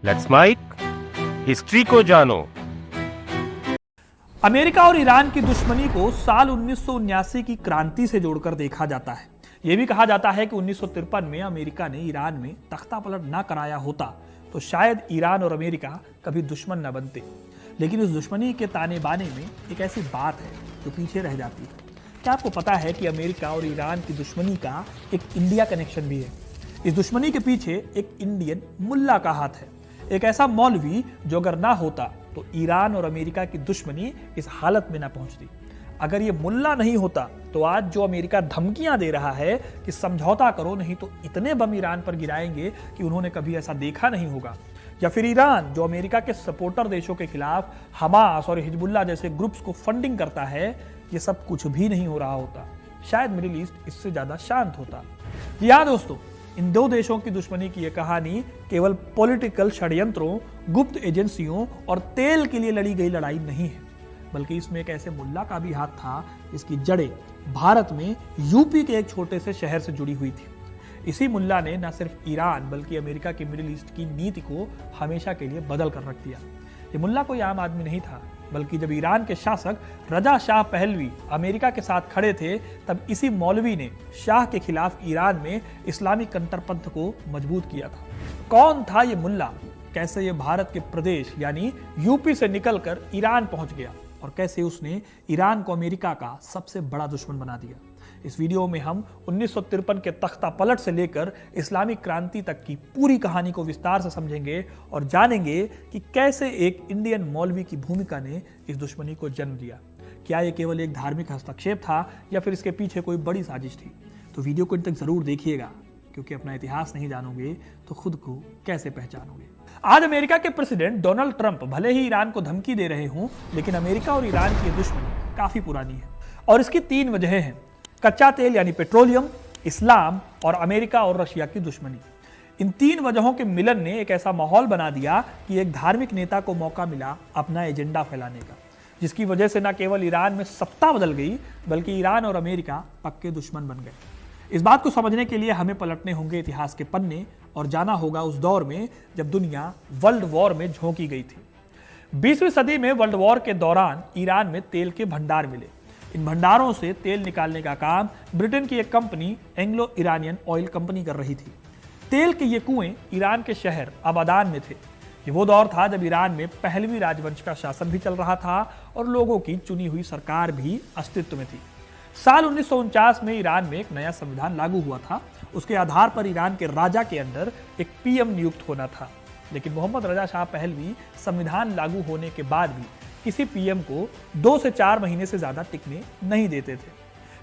Let's mic history को जानो। America और ईरान की दुश्मनी को साल 1979 की क्रांति से जोड़कर देखा जाता है। यह भी कहा जाता है कि 1953 में अमेरिका ने ईरान में तख्तापलट ना कराया होता तो शायद ईरान और अमेरिका कभी दुश्मन न बनते। लेकिन इस दुश्मनी के ताने बाने में एक ऐसी बात है जो पीछे रह जाती है। क्या आपको पता है कि अमेरिका और ईरान की दुश्मनी का एक इंडिया कनेक्शन भी है? इस दुश्मनी के पीछे एक इंडियन मुल्ला का हाथ है, एक ऐसा मौलवी जो अगर ना होता तो ईरान और अमेरिका की दुश्मनी इस हालत में ना पहुंचती। अगर ये मुल्ला नहीं होता तो आज जो अमेरिका धमकियां दे रहा है कि समझौता करो नहीं तो इतने बम ईरान पर गिराएंगे कि उन्होंने कभी ऐसा देखा नहीं होगा, या फिर ईरान जो अमेरिका के सपोर्टर देशों के खिलाफ हमास और हिजबुल्लाह जैसे ग्रुप्स को फंडिंग करता है, ये सब कुछ भी नहीं हो रहा होता। शायद मिडिल ईस्ट इससे ज्यादा शांत होता। जी हाँ दोस्तों, इन दो देशों की दुश्मनी की यह कहानी केवल पॉलिटिकल षड्यंत्रों, गुप्त एजेंसियों और तेल के लिए लड़ी गई लड़ाई नहीं है, बल्कि इसमें एक ऐसे मुल्ला का भी हाथ था जिसकी जड़ें भारत में यूपी के एक छोटे से शहर से जुड़ी हुई थी। इसी मुल्ला ने न सिर्फ ईरान बल्कि अमेरिका की मिडिल ईस्ट की नीति को हमेशा के लिए बदल कर रख दिया। ये मुल्ला कोई आम आदमी नहीं था, बल्कि जब ईरान के शासक रजा शाह पहलवी अमेरिका के साथ खड़े थे तब इसी मौलवी ने शाह के खिलाफ ईरान में इस्लामिक कट्टरपंथ को मजबूत किया था। कौन था ये मुल्ला, कैसे ये भारत के प्रदेश यानी यूपी से निकलकर ईरान पहुंच गया और कैसे उसने ईरान को अमेरिका का सबसे बड़ा दुश्मन बना दिया, इस वीडियो में हम 1953 के तख्ता पलट से लेकर इस्लामिक क्रांति तक की पूरी कहानी को विस्तार से समझेंगे और जानेंगे कि कैसे एक इंडियन मौलवी की भूमिका ने इस दुश्मनी को जन्म दिया। क्या यह केवल एक धार्मिक हस्तक्षेप था या फिर इसके पीछे कोई बड़ी साजिश थी? तो वीडियो को इन तक जरूर देखिएगा, क्योंकि अपना इतिहास नहीं जानोगे तो खुद को कैसे पहचानोगे। आज अमेरिका के प्रेसिडेंट डोनाल्ड ट्रंप भले ही ईरान को धमकी दे रहे हों, लेकिन अमेरिका और ईरान की दुश्मनी काफी पुरानी है और इसकी 3 वजहें हैं: कच्चा तेल यानी पेट्रोलियम, इस्लाम और अमेरिका और रशिया की दुश्मनी। इन 3 वजहों के मिलन ने एक ऐसा माहौल बना दिया कि एक धार्मिक नेता को मौका मिला अपना एजेंडा फैलाने का, जिसकी वजह से न केवल ईरान में सत्ता बदल गई बल्कि ईरान और अमेरिका पक्के दुश्मन बन गए। इस बात को समझने के लिए हमें पलटने होंगे इतिहास के पन्ने और जाना होगा उस दौर में जब दुनिया वर्ल्ड वॉर में झोंकी गई थी। 20वीं सदी में वर्ल्ड वॉर के दौरान ईरान में तेल के भंडार मिले। इन भंडारों से तेल निकालने का काम ब्रिटेन की एक company Anglo Iranian oil company कर रही थी। तेल के ये कुएं ईरान के शहर अबादान में थे। ये वो दौर था जब ईरान में पहलवी राजवंश का शासन भी चल रहा था और लोगों की चुनी हुई सरकार भी अस्तित्व में थी। साल 1949 में ईरान में एक नया संविधान लागू हुआ था। उसके आधार पर ईरान के राजा के अंडर एक पीएम नियुक्त होना था, लेकिन मोहम्मद रजा शाह पहलवी संविधान लागू होने के बाद भी किसी पीएम को 2 से 4 महीने से ज्यादा टिकने नहीं देते थे।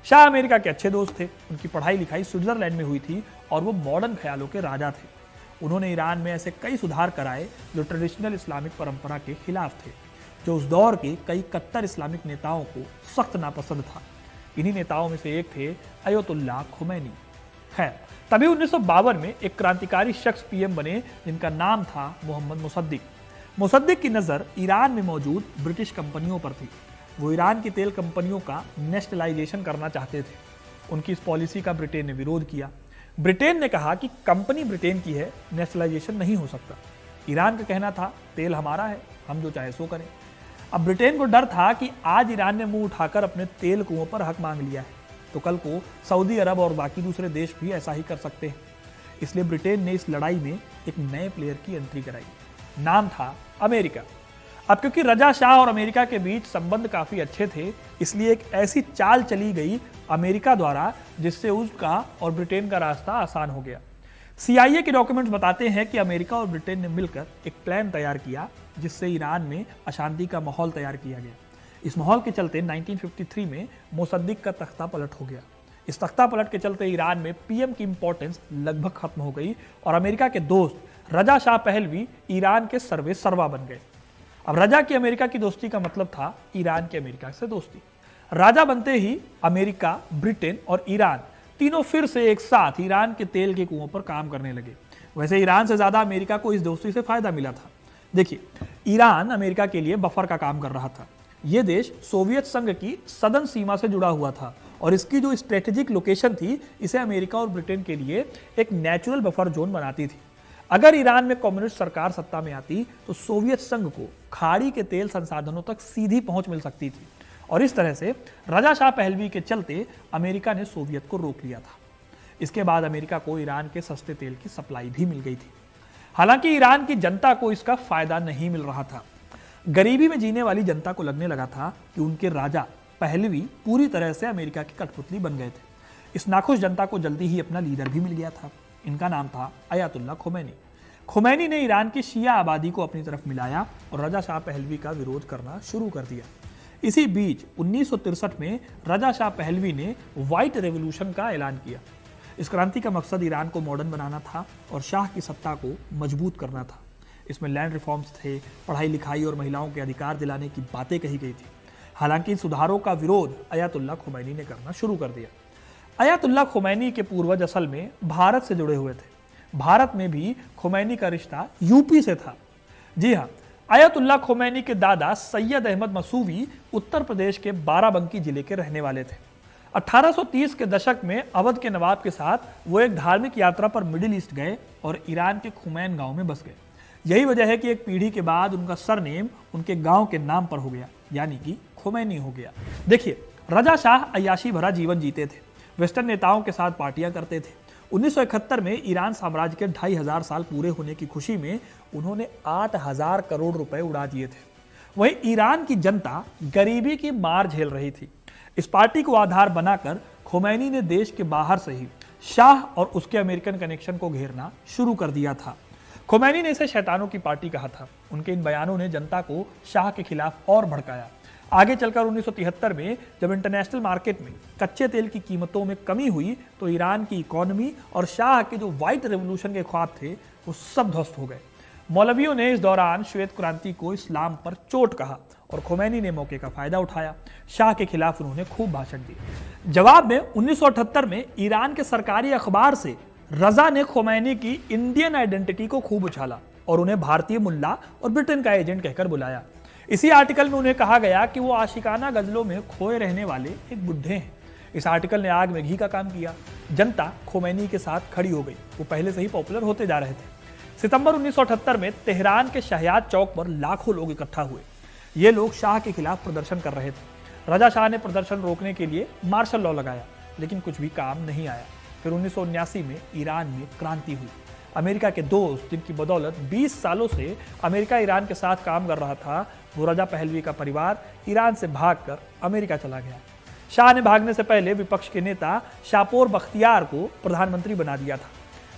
शाह अमेरिका के अच्छे दोस्त थे, उनकी पढ़ाई लिखाई स्विट्जरलैंड में हुई थी और वो मॉडर्न ख्यालों के राजा थे। उन्होंने ईरान में ऐसे कई सुधार कराए जो ट्रेडिशनल इस्लामिक परंपरा के खिलाफ थे, जो उस दौर के कई कट्टर इस्लामिक नेताओं को सख्त नापसंद था। इन्हीं नेताओं में से एक थे अयतुल्लाह खुमैनी। खैर, तभी 1952 में एक क्रांतिकारी शख्स पीएम बने जिनका नाम था मोहम्मद मुसद्दिक। मुसद्दिक की नज़र ईरान में मौजूद ब्रिटिश कंपनियों पर थी। वो ईरान की तेल कंपनियों का नेशनलाइजेशन करना चाहते थे। उनकी इस पॉलिसी का ब्रिटेन ने विरोध किया। ब्रिटेन ने कहा कि कंपनी ब्रिटेन की है, नेशनलाइजेशन नहीं हो सकता। ईरान का कहना था तेल हमारा है, हम जो चाहे सो करें। अब ब्रिटेन को डर था कि आज ईरान ने मुंह उठाकर अपने तेल कुओं पर हक मांग लिया है तो कल को सऊदी अरब और बाकी दूसरे देश भी ऐसा ही कर सकते हैं। इसलिए ब्रिटेन ने इस लड़ाई में एक नए प्लेयर की एंट्री कराई। नाम था अमेरिका। अब क्योंकि रजा शाह और अमेरिका के बीच संबंध काफी अच्छे थे, इसलिए एक ऐसी चाल चली गई अमेरिका द्वारा जिससे उसका और ब्रिटेन का रास्ता आसान हो गया। CIA के डॉक्यूमेंट्स बताते हैं कि अमेरिका और ब्रिटेन ने मिलकर एक प्लान तैयार किया जिससे ईरान में अशांति का माहौल तैयार किया गया। इस माहौल के चलते 1953 में मुसद्दिक का तख्ता पलट हो गया। इस तख्ता पलट के चलते ईरान में पीएम की इंपॉर्टेंस लगभग खत्म हो गई और अमेरिका के दोस्त रजा शाह पहलवी ईरान के सर्वे सर्वा बन गए। अब रजा की अमेरिका की दोस्ती का मतलब था ईरान की अमेरिका से दोस्ती। राजा बनते ही अमेरिका, ब्रिटेन और ईरान तीनों फिर से एक साथ ईरान के तेल के कुओं पर काम करने लगे। वैसे ईरान से ज्यादा अमेरिका को इस दोस्ती से फायदा मिला था। देखिए, ईरान अमेरिका के लिए बफर का काम कर रहा था। यह देश सोवियत संघ की सदन सीमा से जुड़ा हुआ था और इसकी जो स्ट्रेटेजिक लोकेशन थी इसे अमेरिका और ब्रिटेन के लिए एक नेचुरल बफर जोन बनाती थी। अगर ईरान में कम्युनिस्ट सरकार सत्ता में आती तो सोवियत संघ को खाड़ी के तेल संसाधनों तक सीधी पहुंच मिल सकती थी और इस तरह से रजा शाह पहलवी के चलते अमेरिका ने सोवियत को रोक लिया था। इसके बाद अमेरिका को ईरान के सस्ते तेल की सप्लाई भी मिल गई थी। हालांकि ईरान की जनता को इसका फायदा नहीं मिल रहा था। गरीबी में जीने वाली जनता को लगने लगा था कि उनके राजा पहलवी पूरी तरह से अमेरिका की कठपुतली बन गए थे। इस नाखुश जनता को जल्दी ही अपना लीडर भी मिल गया था। इनका नाम था अयातुल्ला खोमैनी। खोमैनी ने ईरान की शिया आबादी को अपनी तरफ मिलाया और रजा शाह पहलवी का विरोध करना शुरू कर दिया। इसी बीच 1963 में रजा शाह पहलवी ने व्हाइट रेवोल्यूशन का ऐलान किया। इस क्रांति का मकसद ईरान को मॉडर्न बनाना था और शाह की सत्ता को मजबूत करना था। इसमें लैंड रिफॉर्म्स थे, पढ़ाई लिखाई और महिलाओं के अधिकार दिलाने की बातें कही गई थी। हालांकि इन सुधारों का विरोध अयातुल्ला खोमैनी ने करना शुरू कर दिया। अयातुल्ला खोमैनी के पूर्वज असल में भारत से जुड़े हुए थे। भारत में भी खोमैनी का रिश्ता यूपी से था। जी हाँ, अयातुल्ला खोमैनी के दादा सैयद अहमद मसूवी उत्तर प्रदेश के बाराबंकी जिले के रहने वाले थे। 1830 के दशक में अवध के नवाब के साथ वो एक धार्मिक यात्रा पर मिडिल ईस्ट गए और ईरान के खुमैन गांव में बस गए। यही वजह है कि एक पीढ़ी के बाद उनका सरनेम उनके गांव के नाम पर हो गया, यानी कि खोमैनी हो गया। देखिए, रजा शाह अय्याशी भरा जीवन जीते थे, वेस्टर्न नेताओं के साथ पार्टियां करते थे। 1971 में ईरान साम्राज्य के 2500 साल पूरे होने की खुशी में उन्होंने 8000 करोड़ रुपए उड़ा दिए थे। वहीं ईरान की जनता गरीबी की मार झेल रही थी। इस पार्टी को आधार बनाकर खोमैनी ने देश के बाहर से ही शाह और उसके अमेरिकन कनेक्शन को घेरना शुरू कर दिया था। खोमैनी ने इसे शैतानों की पार्टी कहा था। उनके इन बयानों ने जनता को शाह के खिलाफ और भड़काया। आगे चलकर 1973 में जब इंटरनेशनल मार्केट में कच्चे तेल की कीमतों में कमी हुई तो ईरान की इकोनॉमी और शाह के जो व्हाइट रेवोल्यूशन के ख्वाब थे वो सब ध्वस्त हो गए। मौलवियों ने इस दौरान श्वेत क्रांति को इस्लाम पर चोट कहा और खोमैनी ने मौके का फायदा उठाया। शाह के खिलाफ उन्होंने खूब भाषण दिए। जवाब में 1978 में ईरान के सरकारी अखबार से रजा ने खोमैनी की इंडियन आइडेंटिटी को खूब उछाला और उन्हें भारतीय मुल्ला और ब्रिटेन का एजेंट कहकर बुलाया। इसी आर्टिकल में उन्हें कहा गया कि वो आशिकाना गजलों में खोए रहने वाले एक बुढ़े हैं। इस आर्टिकल ने आग में घी का काम किया। जनता खोमैनी के साथ खड़ी हो गई। वो पहले से ही पॉपुलर होते जा रहे थे। सितंबर 1978 में तेहरान के शाहयाद चौक पर लाखों लोग इकट्ठा हुए। ये लोग शाह के खिलाफ प्रदर्शन कर रहे थे। रजा शाह ने प्रदर्शन रोकने के लिए मार्शल लॉ लगाया, लेकिन कुछ भी काम नहीं आया। फिर 1979 में ईरान में क्रांति हुई। अमेरिका के दोस्त, जिनकी बदौलत 20 सालों से अमेरिका ईरान के साथ काम कर रहा था, वो रजा पहलवी का परिवार ईरान से भागकर अमेरिका चला गया। शाह ने भागने से पहले विपक्ष के नेता शापोर बख्तियार को प्रधानमंत्री बना दिया था।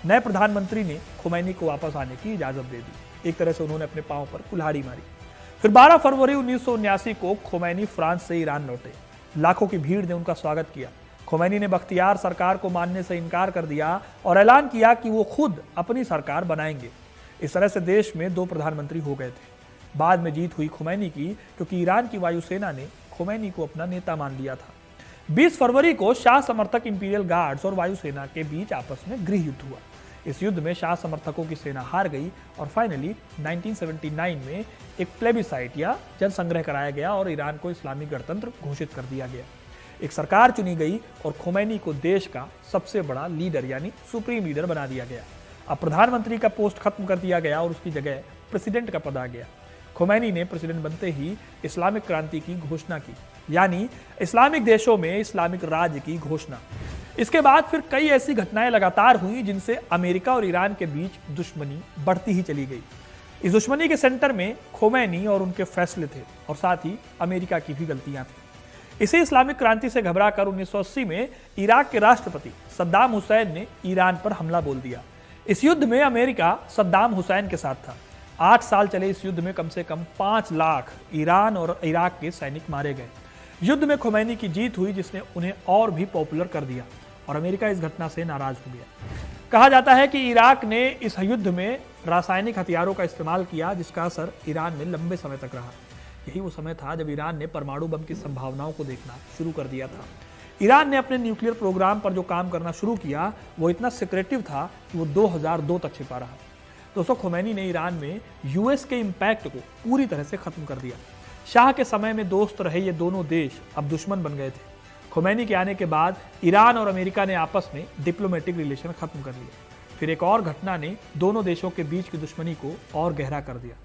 नए प्रधानमंत्री ने खोमैनी को वापस आने की इजाजत दे दी। एक तरह से उन्होंने अपने पांव पर कुल्हाड़ी मारी। फिर 12 फरवरी 1979 को खोमैनी फ्रांस से ईरान लौटे। लाखों की भीड़ ने उनका स्वागत किया। खोमैनी ने बख्तियार सरकार को मानने से इनकार कर दिया और ऐलान किया कि वो खुद अपनी सरकार बनाएंगे। इस तरह से देश में 2 प्रधानमंत्री हो गए थे। बाद में जीत हुई खोमैनी की, क्योंकि ईरान की वायुसेना ने खोमैनी को अपना नेता मान लिया था। 20 फरवरी को शाह समर्थक इंपीरियल गार्ड्स और वायुसेना के बीच आपस में गृह युद्ध हुआ। इस युद्ध में शाह समर्थकों की सेना हार गई और फाइनली 1979 में एक प्लेबिसाइट या जनसंग्रह कराया गया और ईरान को इस्लामी गणतंत्र घोषित कर दिया गया। एक सरकार चुनी गई और खोमैनी को देश का सबसे बड़ा लीडर यानी सुप्रीम लीडर बना दिया गया। अब प्रधानमंत्री का पोस्ट खत्म कर दिया गया और उसकी जगह प्रेसिडेंट का पद आ गया। खोमैनी ने प्रेसिडेंट बनते ही इस्लामिक क्रांति की घोषणा की, यानी इस्लामिक देशों में इस्लामिक राज्य की घोषणा। इसके बाद फिर कई ऐसी घटनाएं लगातार हुई जिनसे अमेरिका और ईरान के बीच दुश्मनी बढ़ती ही चली गई। इस दुश्मनी के सेंटर में खोमैनी और उनके फैसले थे और साथ ही अमेरिका की भी गलतियां थी। इसी इस्लामिक क्रांति से घबराकर 1980 में इराक के राष्ट्रपति सद्दाम हुसैन ने ईरान पर हमला बोल दिया। इस युद्ध में अमेरिका सद्दाम हुसैन के साथ था। 8 साल चले इस युद्ध में कम से कम 5 लाख ईरान और इराक के सैनिक मारे गए। युद्ध में खोमैनी की जीत हुई, जिसने उन्हें और भी पॉपुलर कर दिया और अमेरिका इस घटना से नाराज हो गया। कहा जाता है कि इराक ने इस युद्ध में रासायनिक हथियारों का इस्तेमाल किया, जिसका असर ईरान में लंबे समय तक रहा। यही वो समय था जब ईरान ने परमाणु बम की संभावनाओं को देखना शुरू कर दिया था। ईरान ने अपने न्यूक्लियर प्रोग्राम पर जो काम करना शुरू किया वो इतना सिक्रेटिव था कि वो 2002 तक छिपा रहा। दोस्तों, खोमैनी ने ईरान में यूएस के इम्पैक्ट को पूरी तरह से खत्म कर दिया। शाह के समय में दोस्त रहे ये दोनों देश अब दुश्मन बन गए थे। खोमैनी के आने के बाद ईरान और अमेरिका ने आपस में डिप्लोमेटिक रिलेशन खत्म कर लिए। फिर एक और घटना ने दोनों देशों के बीच की दुश्मनी को और गहरा कर दिया।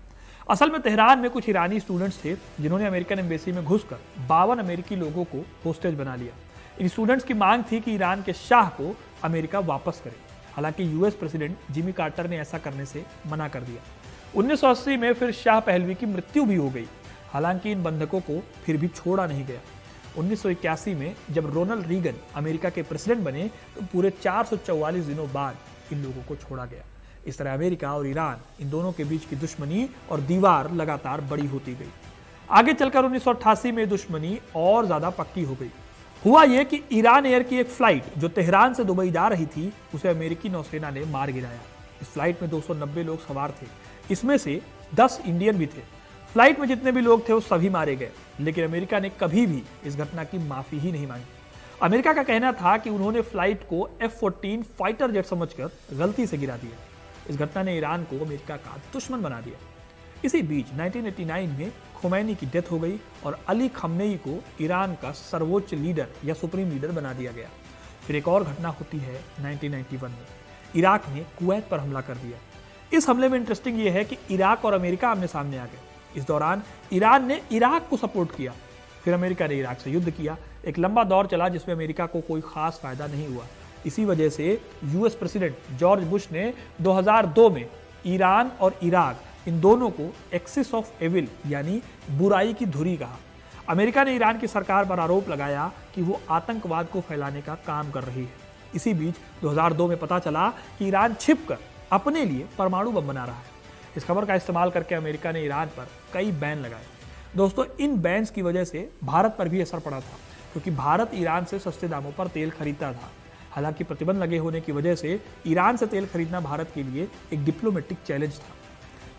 असल में तेहरान में कुछ ईरानी स्टूडेंट्स थे जिन्होंने अमेरिकन एम्बेसी में घुसकर 52 अमेरिकी लोगों को होस्टेज बना लिया। इन स्टूडेंट्स की मांग थी कि ईरान के शाह को अमेरिका वापस करे। हालांकि यूएस प्रेसिडेंट जिमी कार्टर ने ऐसा करने से मना कर दिया। 1980 में फिर शाह पहलवी की मृत्यु भी हो गई। हालांकि इन बंधकों को फिर भी छोड़ा नहीं गया। 1981 में जब रोनाल्ड रीगन अमेरिका के प्रेसिडेंट बने तो पूरे 444 दिनों बाद इन लोगों को छोड़ा गया। इस तरह अमेरिका और ईरान इन दोनों के बीच की दुश्मनी और दीवार लगातार बड़ी होती गई। आगे चलकर 1988 में दुश्मनी और ज्यादा पक्की हो गई। हुआ यह कि ईरान एयर की एक फ्लाइट जो तेहरान से दुबई जा रही थी उसे अमेरिकी नौसेना ने मार गिराया। इस फ्लाइट में 290 लोग सवार थे, इसमें से 10 इंडियन भी थे। फ्लाइट में जितने भी लोग थे वो सभी मारे गए, लेकिन अमेरिका ने कभी भी इस घटना की माफी ही नहीं मांगी। अमेरिका का कहना था कि उन्होंने फ्लाइट को F-14 फाइटर जेट समझकर गलती से गिरा दिया। इस घटना ने ईरान को अमेरिका का दुश्मन बना दिया। इसी बीच 1989 में खुमैनी की डेथ हो गई और अली खमनेई को ईरान का सर्वोच्च लीडर या सुप्रीम लीडर बना दिया गया। फिर एक और घटना होती है 1991 में। इराक ने कुवैत पर हमला कर दिया। इस हमले में इंटरेस्टिंग यह है कि इराक और अमेरिका आमने सामने आ गए। इस दौरान ईरान ने इराक को सपोर्ट किया, फिर अमेरिका ने इराक से युद्ध किया। एक लंबा दौर चला जिसमें अमेरिका को कोई खास फायदा नहीं हुआ। इसी वजह से यूएस प्रेसिडेंट जॉर्ज बुश ने 2002 में ईरान और इराक इन दोनों को एक्सिस ऑफ एविल यानी बुराई की धुरी कहा। अमेरिका ने ईरान की सरकार पर आरोप लगाया कि वो आतंकवाद को फैलाने का काम कर रही है। इसी बीच 2002 में पता चला कि ईरान छिपकर अपने लिए परमाणु बम बना रहा है। इस खबर का इस्तेमाल करके अमेरिका ने ईरान पर कई बैन लगाए। दोस्तों, इन बैन्स की वजह से भारत पर भी असर पड़ा था, क्योंकि भारत ईरान से सस्ते दामों पर तेल खरीदता था। हालांकि प्रतिबंध लगे होने की वजह से ईरान से तेल खरीदना भारत के लिए एक डिप्लोमेटिक चैलेंज था।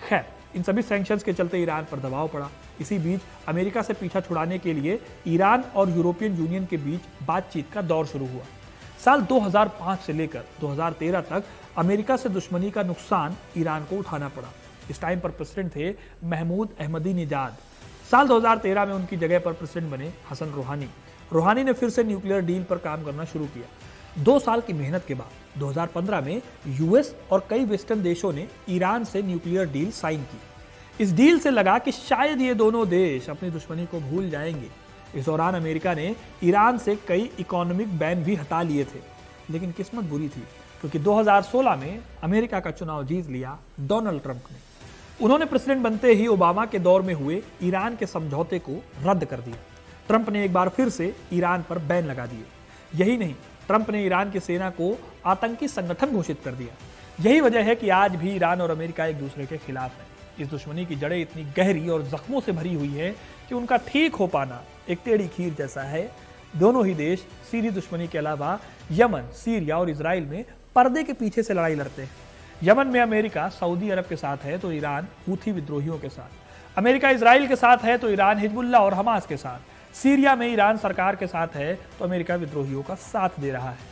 खैर, इन सभी सैंक्शंस के चलते ईरान पर दबाव पड़ा। इसी बीच अमेरिका से पीछा छुड़ाने के लिए ईरान और यूरोपियन यूनियन के बीच बातचीत का दौर शुरू हुआ। साल 2005 से लेकर 2013 तक अमेरिका से दुश्मनी का नुकसान ईरान को उठाना पड़ा। इस टाइम पर प्रेसिडेंट थे महमूद अहमदीनेजाद। साल 2013 में उनकी जगह पर प्रेसिडेंट बने हसन रूहानी। रूहानी ने फिर से न्यूक्लियर डील पर काम करना शुरू किया। 2 साल की मेहनत के बाद 2015 में यूएस और कई वेस्टर्न देशों ने ईरान से न्यूक्लियर डील साइन की। इस डील से लगा कि शायद ये दोनों देश अपनी दुश्मनी को भूल जाएंगे। इस दौरान अमेरिका ने ईरान से कई इकोनॉमिक बैन भी हटा लिए थे, लेकिन किस्मत बुरी थी, क्योंकि 2016 में अमेरिका का चुनाव जीत लिया डोनाल्ड ट्रंप ने। उन्होंने प्रेसिडेंट बनते ही ओबामा के दौर में हुए ईरान के समझौते को रद्द कर दिया। ट्रंप ने एक बार फिर से ईरान पर बैन लगा दिए। यही नहीं, ट्रंप ने ईरान की सेना को आतंकी संगठन घोषित कर दिया। यही वजह है कि आज भी ईरान और अमेरिका एक दूसरे के खिलाफ है। इस दुश्मनी की जड़ें इतनी गहरी और जख्मों से भरी हुई है कि उनका ठीक हो पाना एक टेढ़ी खीर जैसा है। दोनों ही देश सीधी दुश्मनी के अलावा यमन, सीरिया और इजराइल में पर्दे के पीछे से लड़ाई लड़ते हैं। यमन में अमेरिका सऊदी अरब के साथ है तो ईरान हूथी विद्रोहियों के साथ। अमेरिका इजराइल के साथ है तो ईरान हिजबुल्लाह और हमास के साथ। सीरिया में ईरान सरकार के साथ है तो अमेरिका विद्रोहियों का साथ दे रहा है।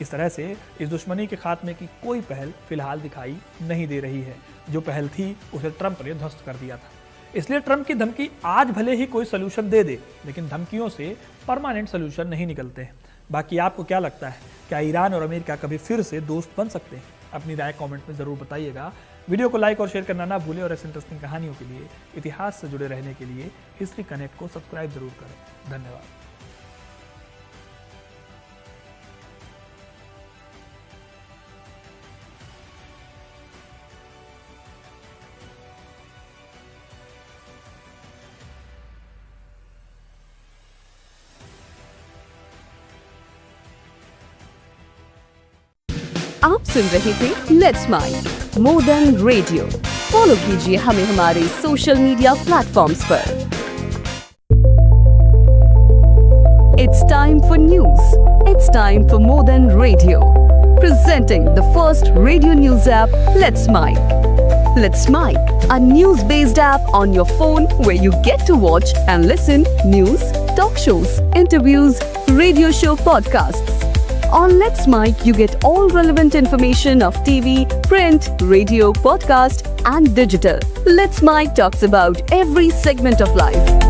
इस तरह से इस दुश्मनी के खात्मे की कोई पहल फिलहाल दिखाई नहीं दे रही है। जो पहल थी उसे ट्रंप ने ध्वस्त कर दिया था। इसलिए ट्रंप की धमकी आज भले ही कोई सोल्यूशन दे दे, लेकिन धमकियों से परमानेंट सोल्यूशन नहीं निकलते हैं। बाकी आपको क्या लगता है, क्या ईरान और अमेरिका कभी फिर से दोस्त बन सकते हैं? अपनी राय कमेंट में जरूर बताइएगा। वीडियो को लाइक और शेयर करना ना भूलें और ऐसे इंटरेस्टिंग कहानियों के लिए, इतिहास से जुड़े रहने के लिए हिस्ट्री कनेक्ट को सब्सक्राइब जरूर करें। धन्यवाद। आप सुन रहे थे let's mind more than radio. Follow कीजिए हमें हमारे सोशल मीडिया प्लेटफॉर्म्स पर। It's time for news. It's time for more than radio. Presenting the first radio news app, Let's Mic. Let's Mic, a news-based app on your phone where you get to watch and listen news, talk shows, interviews, radio show podcasts. On Let's Mic, you get all relevant information of TV, print, radio, podcast, and digital. Let's Mic talks about every segment of life.